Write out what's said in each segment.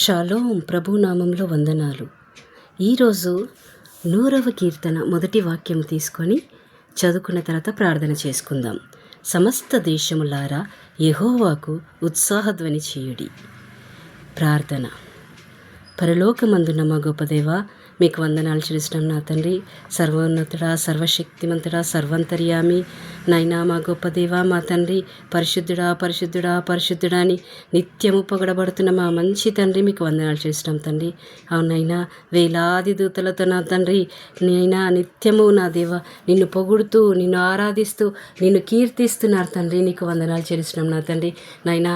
Shalom ప్రభునామంలో వందనాలు. ఈరోజు 100వ కీర్తన మొదటి వాక్యం తీసుకొని చదువుకున్న తర్వాత ప్రార్థన చేసుకుందాం. సమస్త దేశములారా యెహోవాకు ఉత్సాహధ్వని చేయుడి. ప్రార్థన. పరలోకమందున్న మా గొప్ప దేవా, మీకు వందనాలు చెల్లిస్తున్నాం నా తండ్రి. సర్వోన్నతుడా, సర్వశక్తిమంతుడా, సర్వంతర్యామి నైనా మా గొప్ప దేవా, మా తండ్రి, పరిశుద్ధుడా పరిశుద్ధుడా పరిశుద్ధుడా అని నిత్యము పొగడబడుతున్న మా మంచి తండ్రి, మీకు వందనాలు చేస్తున్నాం తండ్రి. అవునైనా వేలాది దూతలతో నా తండ్రి, నైనా నిత్యము నా దేవ నిన్ను పొగుడుతూ, నిన్ను ఆరాధిస్తూ, నిన్ను కీర్తిస్తున్నారు తండ్రి. నీకు వందనాలు చెల్లిస్తున్నాం నా తండ్రి. నైనా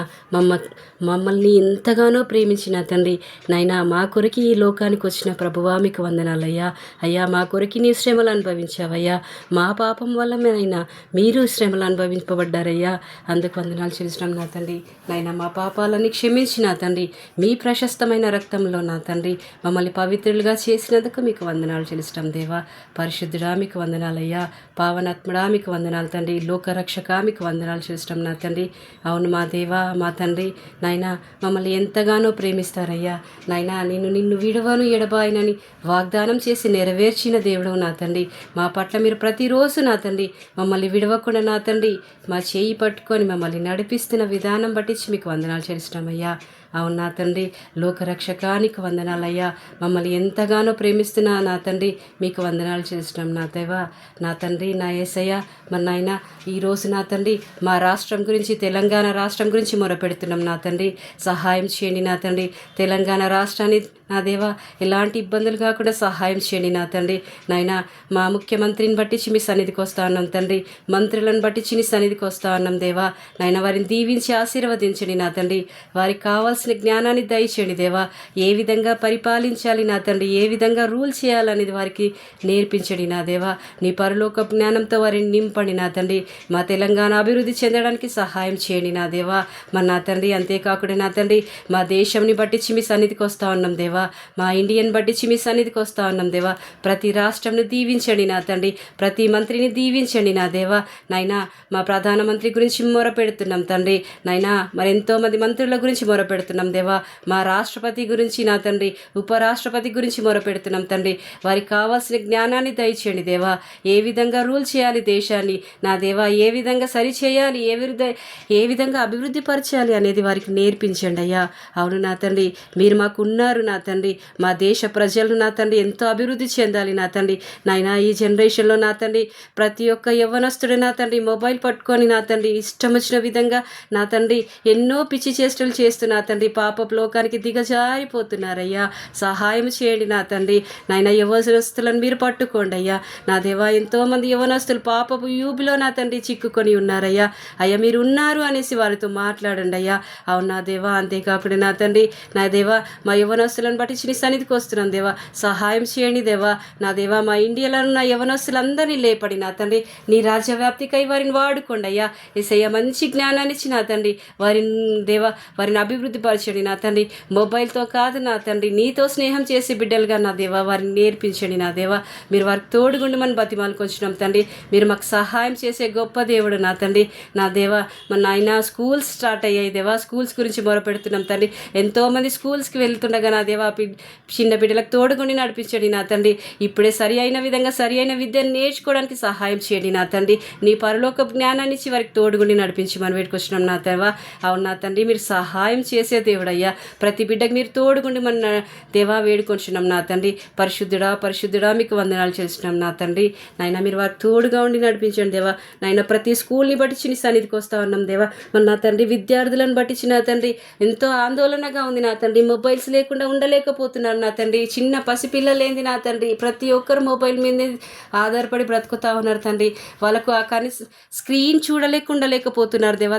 మమ్మల్ని ఎంతగానో ప్రేమించిన తండ్రి, నైనా మా కొరకు ఈ లోకానికి వచ్చిన ప్రభువా, మీకు వందనాలయ్యా. అయ్యా, మా కొరకు నీ శ్రమలు అనుభవించావయ్యా. మా పాపం వల్ల నైనా మీరు శ్రమలు అనుభవింపబడ్డారయ్యా. అందుకు వందనాలు చెల్లిస్తున్నాం నా తండ్రి. నైనా మా పాపాలని క్షమించిన తండ్రి, మీ ప్రశస్తమైన రక్తంలో నా తండ్రి మమ్మల్ని పవిత్రులుగా చేసినందుకు మీకు వందనాలు చెల్లిస్తున్నాం దేవా. పరిశుద్ధుడా, మీకు వందనాలయ్యా. పావనాత్ముడా, మీకు వందనాలు తండ్రి. లోకరక్షక, మీకు వందనాలు చెల్లిస్తున్నాం నా తండ్రి. అవును మా దేవా, మా తండ్రి, నైనా మమ్మల్ని ఎంతగానో ప్రేమిస్తారయ్యా. నైనా నిన్ను విడవను ఎడబాయనని వాగ్దానం చేసి నెరవేర్చిన దేవుడు నా తండ్రి. మా పట్ల మీరు ప్రతిరోజు నా తండ్రి మమ్మల్ని విడవకుండా నా తండ్రి మా చేయి పట్టుకొని మమ్మల్ని నడిపిస్తున్న విధానం బట్టి మీకు వందనాలు చేస్తున్నామయ్యా. అవును నా తండ్రి, లోకరక్షకానికి వందనాలయ్యా. మమ్మల్ని ఎంతగానో ప్రేమిస్తున్నా నా తండ్రి, మీకు వందనాలు చేస్తున్నాం నా దేవా. నా తండ్రి, నా యేసయ్య, మరి నాయన ఈరోజు నా తండ్రి మా రాష్ట్రం గురించి, తెలంగాణ రాష్ట్రం గురించి మొరపెడుతున్నాం నా తండ్రి. సహాయం చేయండి నా తండ్రి. తెలంగాణ రాష్ట్రాన్ని నా దేవా ఎలాంటి ఇబ్బందులు కాకుండా సహాయం చేయండి నా తండ్రి. నాయన మా ముఖ్యమంత్రిని బట్టించి మీ సన్నిధికి వస్తా ఉన్నాం తండ్రి. మంత్రులను బట్టించి నీ సన్నిధికి వస్తా ఉన్నాం దేవా. నాయన వారిని దీవించి ఆశీర్వదించండి నా తండ్రి. వారికి కావాల్సిన జ్ఞానాన్ని దయచేయండి దేవా. ఏ విధంగా పరిపాలించాలి నా తండ్రి, ఏ విధంగా రూల్ చేయాలనేది వారికి నేర్పించండి నా దేవా. నీ పరలోక జ్ఞానంతో వారిని నింపండి నా తండ్రి. మా తెలంగాణ అభివృద్ధి చెందడానికి సహాయం చేయండి నా దేవా. మరి నా తండ్రి, అంతేకాకుండా నా తండ్రి మా దేశంని బట్టించి మీ సన్నిధికి వస్తా ఉన్నాం దేవా. మా ఇండియన్ బట్టించి మీ సన్నిధికి వస్తా ఉన్నాం దేవా. ప్రతి రాష్ట్రంను దీవించండి నా తండ్రి. ప్రతి మంత్రిని దీవించండి నా దేవా. నైనా మా ప్రధానమంత్రి గురించి మొరపెడుతున్నాం తండ్రి. నైనా మరి ఎంతోమంది మంత్రుల గురించి మొరపెడుతున్నాం దేవా. మా రాష్ట్రపతి గురించి నా తండ్రి, ఉపరాష్ట్రపతి గురించి మొరపెడుతున్నాం తండ్రి. వారికి కావాల్సిన జ్ఞానాన్ని దయచేయండి దేవా. ఏ విధంగా రూల్ చేయాలి దేశాన్ని నా దేవా, ఏ విధంగా సరి చేయాలి, ఏ విధంగా అభివృద్ధి పరచాలి అనేది వారికి నేర్పించండి అయ్యా. అవును నా తండ్రి, మీరు మాకు ఉన్నారు నా తండ్రి. మా దేశ ప్రజలు నా తండ్రి ఎంతో అభివృద్ధి చెందాలి నా తండ్రి. నాయనా ఈ జనరేషన్లో నా తండ్రి ప్రతి ఒక్క యవ్వనస్తుడు నా తండ్రి మొబైల్ పట్టుకొని నా తండ్రి ఇష్టం వచ్చిన విధంగా నా తండ్రి ఎన్నో పిచ్చి చేష్టలు చేస్తూ నా తండ్రి పాపపు లోకానికి దిగజారిపోతున్నారయ్యా. సహాయం చేయండి నా తండ్రి. నాయన యవ్వనస్తులను మీరు పట్టుకోండి అయ్యా. నా దేవా, ఎంతోమంది యవ్వనస్తులు పాపపు యూబిలో నా తండ్రి చిక్కుకొని ఉన్నారయ్యా. అయ్యా, మీరు ఉన్నారు అనేసి వారితో మాట్లాడండి అయ్యా. అవును నా దేవా. అంతేకాకుండా నా తండ్రి, నా దేవా మా యవ్వనస్తులను బట్టి నీ సన్నిధికి వస్తున్నాం దేవా. సహాయం చేయండి దేవా. నా దేవా మా ఇండియాలో ఉన్న యవ్వనస్తులందరినీ లేపడి నా తండ్రి నీ రాజ్యవ్యాప్తికై వారిని వాడుకోండి అయ్యా. యేసయ్య మంచి జ్ఞానాన్ని ఇచ్చి నా తండ్రి వారిని అభివృద్ధి పరచండి నా తండ్రి. మొబైల్తో కాదు నా తండ్రి, నీతో స్నేహం చేసి బిడ్డలుగా నా దేవా వారిని నేర్పించండి నా దేవా. మీరు వారికి తోడుగుండి మనం బతిమాలకు వచ్చినాం తండ్రి. మీరు మాకు సహాయం చేసే గొప్ప దేవుడు నా తండ్రి. నా దేవా మన నాయన స్కూల్స్ స్టార్ట్ అయ్యాయి దేవా. స్కూల్స్ గురించి మొరపెడుతున్నాం తండ్రి. ఎంతోమంది స్కూల్స్కి వెళ్తుండగా నా దేవా చిన్న బిడ్డలకు తోడుగుండి నడిపించండి నా తండ్రి. ఇప్పుడే సరి అయిన విధంగా సరి అయిన విద్యను నేర్చుకోవడానికి సహాయం చేయండి నా తండ్రి. నీ పరలోక జ్ఞానాన్ని ఇచ్చి వారికి తోడుగుండి నడిపించి మనం వేడుకొచ్చినాం నా దేవా. అవును నా తండ్రి, మీరు సహాయం చేసే దేవుడయ్యా. ప్రతి బిడ్డకు మీరు తోడుగుండి మన దేవా వేడుకొచ్చినాం నా తండ్రి. పరిశుద్ధుడా పరిశుద్ధుడా మీకు వందనాలు చేస్తున్నాం నా తండ్రి. నాయన మీరు వారికి తోడుగా ఉండి నడిపించండి దేవా. నాయన ప్రతి స్కూల్ని బట్టి నీ సన్నిధికి వస్తా ఉన్నాం దేవా. మన నా తండ్రి విద్యార్థులను బట్టి నా తండ్రి ఎంతో ఆందోళనగా ఉంది నా తండ్రి. మొబైల్స్ లేకుండా ఉండలేకపోతున్నారు నా తండ్రి. చిన్న పసిపిల్లలేంది నా తండ్రి, ప్రతి ఒక్కరు మొబైల్ మీద ఆధారపడి బ్రతుకుతా ఉన్నారు తండ్రి. వాళ్ళకు ఆ స్క్రీన్ చూడలేకుండలేకపోతున్నారు దేవా.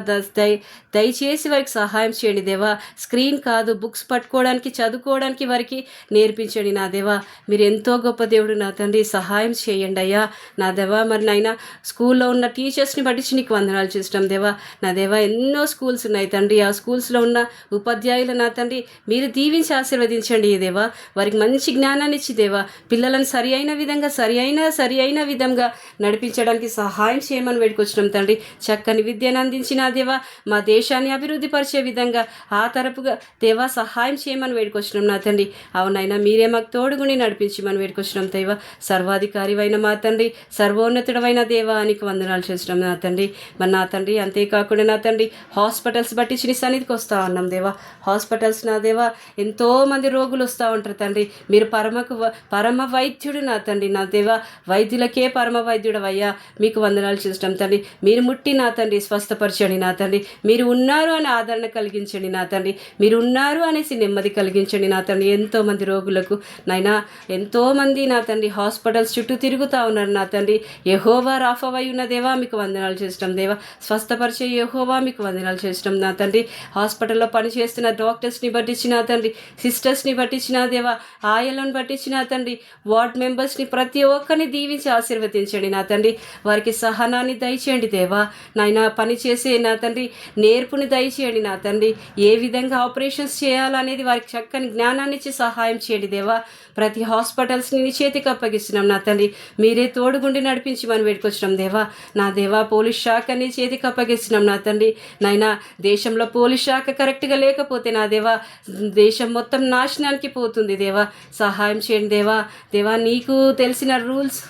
దయచేసి వారికి సహాయం చేయండి దేవా. స్క్రీన్ కాదు, బుక్స్ పట్టుకోవడానికి, చదువుకోవడానికి వారికి నేర్పించండి నా దేవా. మీరు ఎంతో గొప్ప దేవుడు నా తండ్రి. సహాయం చేయండి అయ్యా నా దేవా. మరి నాయన స్కూల్లో ఉన్న టీచర్స్ని బట్టి నీకు వందనాలు చేస్తాం దేవా. నా దేవా ఎన్నో స్కూల్స్ ఉన్నాయి తండ్రి. ఆ స్కూల్స్లో ఉన్న ఉపాధ్యాయులు నా తండ్రి మీరు దీవించి ఆశీర్వదించండి నడిపించండి దేవా. వారికి మంచి జ్ఞానాన్ని ఇచ్చి దేవా, పిల్లలను సరి అయిన విధంగా నడిపించడానికి సహాయం చేయమని వేడుకొచ్చినాం తండ్రి. చక్కని విద్యను అందించిన దేవా, మా దేశాన్ని అభివృద్ధి పరిచే విధంగా ఆ తరపుగా దేవా సహాయం చేయమని వేడుకొచ్చినాం నా తండ్రి. అవునైనా మీరే మాకు తోడుగుని నడిపించమని వేడుకొచ్చినాం దేవా. సర్వాధికారివైన మా తండ్రి, సర్వోన్నతుడమైన దేవా నీకు వందనాలు చేస్తున్నాం నా తండ్రి. మరి నా తండ్రి అంతేకాకుండా నా తండ్రి హాస్పిటల్స్ బట్టి నీ సన్నిధికి వస్తూ ఉన్నాం దేవా. హాస్పిటల్స్ నా దేవా ఎంతోమంది రోగులు వస్తూ ఉంటారు తండ్రి. మీరు పరమ వైద్యుడు నా తండ్రి. నా దేవా వైద్యులకే పరమ వైద్యుడు అయ్యా, మీకు వందనాలు చేస్తున్నాం తండ్రి. మీరు ముట్టి నా తండ్రి స్వస్థపరచండి నా తండ్రి. మీరు ఉన్నారు అని ఆదరణ కలిగించండి నా తండ్రి. మీరు ఉన్నారు అనేసి నెమ్మది కలిగించండి నా తండ్రి. ఎంతోమంది రోగులకు నైనా ఎంతోమంది నా తండ్రి హాస్పిటల్స్ చుట్టూ తిరుగుతూ ఉన్నారు నా తండ్రి. యెహోవా రాఫవై ఉన్న దేవా మీకు వందనాలు చేస్తున్నాం దేవా. స్వస్థపరిచే యెహోవా మీకు వందనాలు చేస్తున్నాం నా తండ్రి. హాస్పిటల్లో పనిచేస్తున్న డాక్టర్స్ని బట్టించి నా తండ్రి, సిస్టర్స్ని బట్టించిన దేవా, ఆయలను బట్టించిన తండ్రి, వార్డ్ మెంబర్స్ని ప్రతి ఒక్కరిని దీవించి ఆశీర్వదించండి నా తండ్రి. వారికి సహనాన్ని దయచేయండి దేవా. నాయన పని చేసే నా తండ్రి నేర్పుని దయచేయండి నా తండ్రి. ఏ విధంగా ఆపరేషన్స్ చేయాలనేది వారికి చక్కని జ్ఞానాన్ని ఇచ్చి సహాయం చేయండి దేవా. ప్రతి హాస్పిటల్స్ని నీ చేతికి అప్పగిస్తున్నాం నా తండ్రి. మీరే తోడుగుండి నడిపించి మనం వేడుకొచ్చినాం దేవా. నా దేవా పోలీస్ శాఖ నీ చేతికి అప్పగిస్తున్నాం నా తండ్రి. నాయనా దేశంలో పోలీస్ శాఖ కరెక్ట్గా లేకపోతే నా దేవా దేశం మొత్తం నాశనానికి పోతుంది దేవా. సహాయం చేయండి దేవా. దేవా నీకు తెలిసిన రూల్స్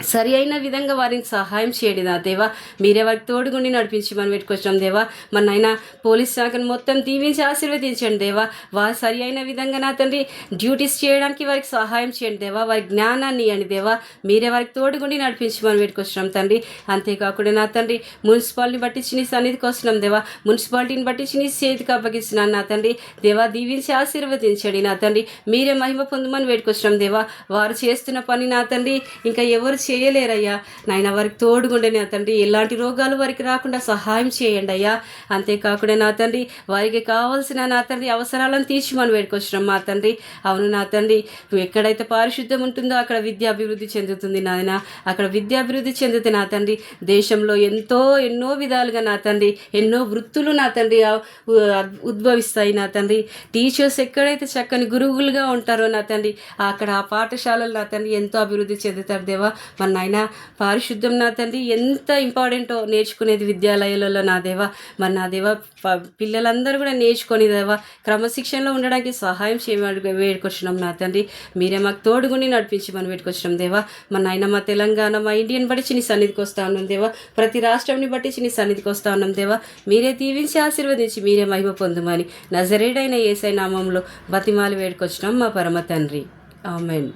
సరి అయిన విధంగా వారిని సహాయం చేయండి నా దేవా. మీరే వారికి తోడుగుండి నడిపించి మనం పెట్టుకొచ్చాం దేవా. మన నాయన పోలీస్ శాఖను మొత్తం దీవించి ఆశీర్వదించండి దేవా. వారు సరి అయిన విధంగా నా తండ్రి డ్యూటీస్ చేయడానికి వారికి సహాయం చేయండి దేవా. వారి జ్ఞానాన్ని ఇవ్వండి దేవా. మీరే వారికి తోడుగుండి నడిపించి మనం పెట్టుకొచ్చినాం తండ్రి. అంతేకాకుండా నా తండ్రి మున్సిపాలిటీని బట్టి నీ సన్నిధికి వస్తున్నాం దేవా. మున్సిపాలిటీని బట్టి నీ చేతికి అప్పగిస్తున్నాను నా తండ్రి. దేవా దీవించి ఆశీర్వదించండి నా తండ్రి. మీరే మహిమ పొందమని పెట్టుకొచ్చినాం దేవా. వారు చేస్తున్న పని నా తండ్రి ఇంకా ఎవరు చేయలేరయ్యా. నాయన వారికి తోడుగుండే నా తండ్రి. ఎలాంటి రోగాలు వారికి రాకుండా సహాయం చేయండి అయ్యా. అంతేకాకుండా నా తండ్రి వారికి కావాల్సిన నా తండ్రి అవసరాలను తీర్చి మనం వేడుకొచ్చినాం మా తండ్రి. అవును నా తండ్రి ఎక్కడైతే పారిశుద్ధ్యం ఉంటుందో అక్కడ విద్య అభివృద్ధి చెందుతుంది నాయన. అక్కడ విద్య అభివృద్ధి చెందితే నా తండ్రి దేశంలో ఎన్నో విధాలుగా నా తండ్రి ఎన్నో వృత్తులు నా తండ్రి ఉద్భవిస్తాయి నా తండ్రి. టీచర్స్ ఎక్కడైతే చక్కని గురువులుగా ఉంటారో నా తండ్రి అక్కడ ఆ పాఠశాలలు నా తండ్రి ఎంతో అభివృద్ధి చెందుతారు దేవా. మన నాయన పారిశుద్ధ్యం నా తండ్రి ఎంత ఇంపార్టెంటో నేర్చుకునేది విద్యాలయాలలో నా దేవా. మరి నా దేవా పిల్లలందరూ కూడా నేర్చుకొని దేవా క్రమశిక్షణలో ఉండడానికి సహాయం చేయమని వేడుకొచ్చినాం నా తండ్రి. మీరే మాకు తోడుగుని నడిపించి మనం వేడుకొచ్చినాం దేవా. మన నాయన మా తెలంగాణ మా ఇండియన్ బట్టి నీ సన్నిధికి వస్తూ ఉన్నాం దేవా. ప్రతి రాష్ట్రంని బట్టి నీ సన్నిధికి వస్తూ ఉన్నాం దేవా. మీరే దీవించి ఆశీర్వదించి మీరే మహిమ పొందుమని నజరేడైన యేసయ్య నామంలో బతిమాలి వేడుకొచ్చినాం మా పరమ తండ్రి. ఆమేన్.